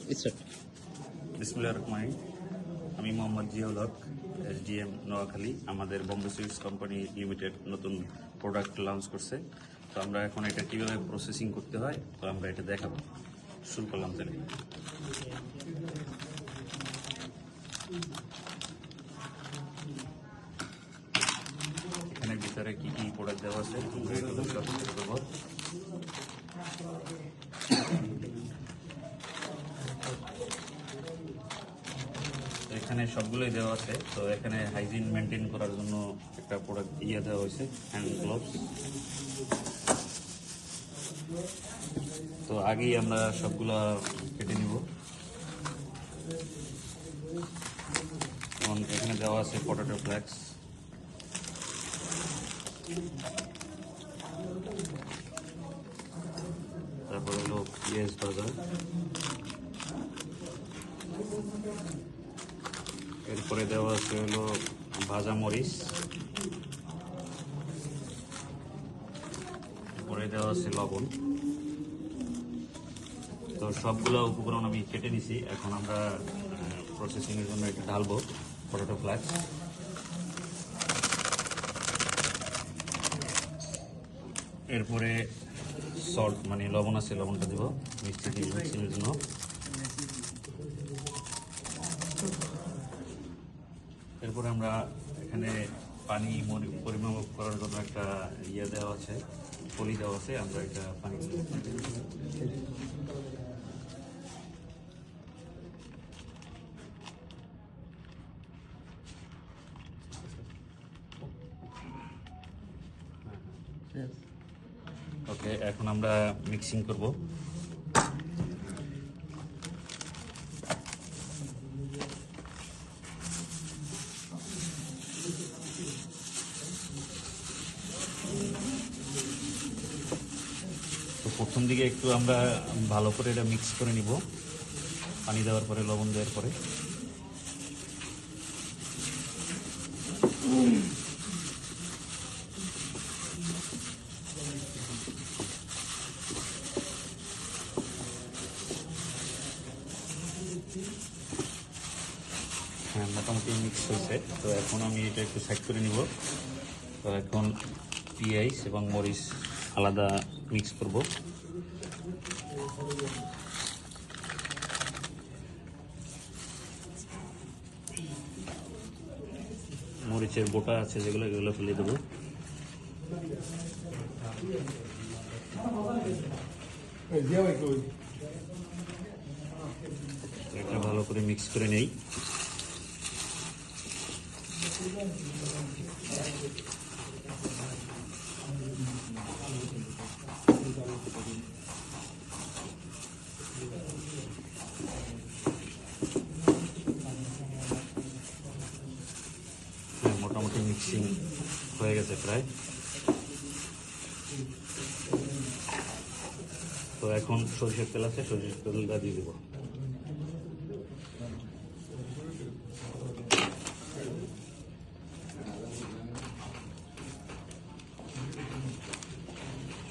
বিসমিল্লাহির রহমানির রহিম। আমি মোহাম্মদ জিয়াউল হক, এসডিএম নোয়াখালী। আমাদের বোম্বে সুইটস কোম্পানি লিমিটেড নতুন প্রোডাক্ট লঞ্চ করছে। তো আমরা এখন এটা কীভাবে প্রসেসিং করতে হয় তো আমরা এটা দেখাবো। শুরু করলাম তাহলে। এখানে ভিতরে কি কি প্রোডাক্ট দেওয়া আছে আমরা এগুলো সব দেবো। এখানে সবগুলোই দেওয়া আছে। তো এখানে হাইজিন মেনটেন করার জন্য একটা প্রোডাক্ট দেওয়া হয়েছে, হ্যান্ড গ্লোভস। তো আগেই আমরা সবগুলা কেটে নিব। এখানে দেওয়া আছে পটেটো ফ্লেক্স, তারপর হলো পেঁয়াজ ভাজা, এরপরে দেওয়া আছে হলো ভাজা মরিচ, এরপরে দেওয়া আছে লবণ। তো সবগুলো উপকরণ আমি কেটে নিছি। এখন আমরা প্রসেসিংয়ের জন্য এটা ঢালবো পটেটো ফ্লেক্স। এরপরে সল্ট মানে লবণ আছে, লবণটা দেবো মিক্সিংয়ের জন্য। এরপরে আমরা এখানে পানি পরিমাপ করার জন্য একটা দেওয়া আছে, পলি দেওয়া আছে। আমরা এটা পানি ওকে, এখন আমরা মিক্সিং করব। তো প্রথম দিকে একটু আমরা ভালো করে এটা মিক্স করে নিব, পানি দেওয়ার পরে, লবণ দেওয়ার পরে। হ্যাঁ, মোটামুটি মিক্স হয়েছে। তো এখন আমি এটা একটু সাইড করে নিব। তো এখন পেঁয়াজ এবং মরিচ আলাদা মিক্স করব। মরিচের বোটা আছে যেগুলো, এগুলো ফেলে দেবো। এটা ভালো করে মিক্স করে নেই। হ্যাঁ, মোটামুটি মিক্সিং হয়ে গেছে প্রায়। তো এখন সরিষার তেল আছে, সরিষার তেলটা দিয়ে দেবো।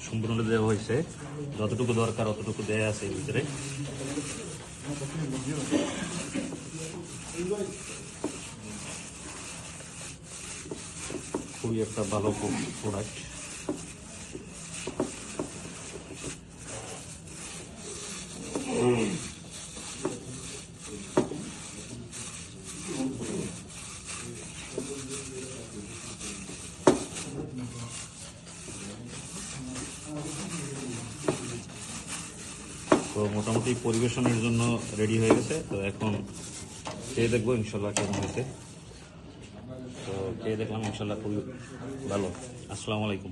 সম্পূর্ণ দেওয়া হয়েছে, যতটুকু দরকার অতটুকু দেওয়া আছে এর ভিতরে। খুবই একটা ভালো প্রোডাক্ট। তো মোটামুটি পরিবেশনের জন্য রেডি হয়ে গেছে। তো এখন খেয়ে দেখবো ইনশাল্লাহ কেমন হয়েছে। তো খেয়ে দেখলাম ইনশাল্লাহ খুবই ভালো। আসসালামু আলাইকুম।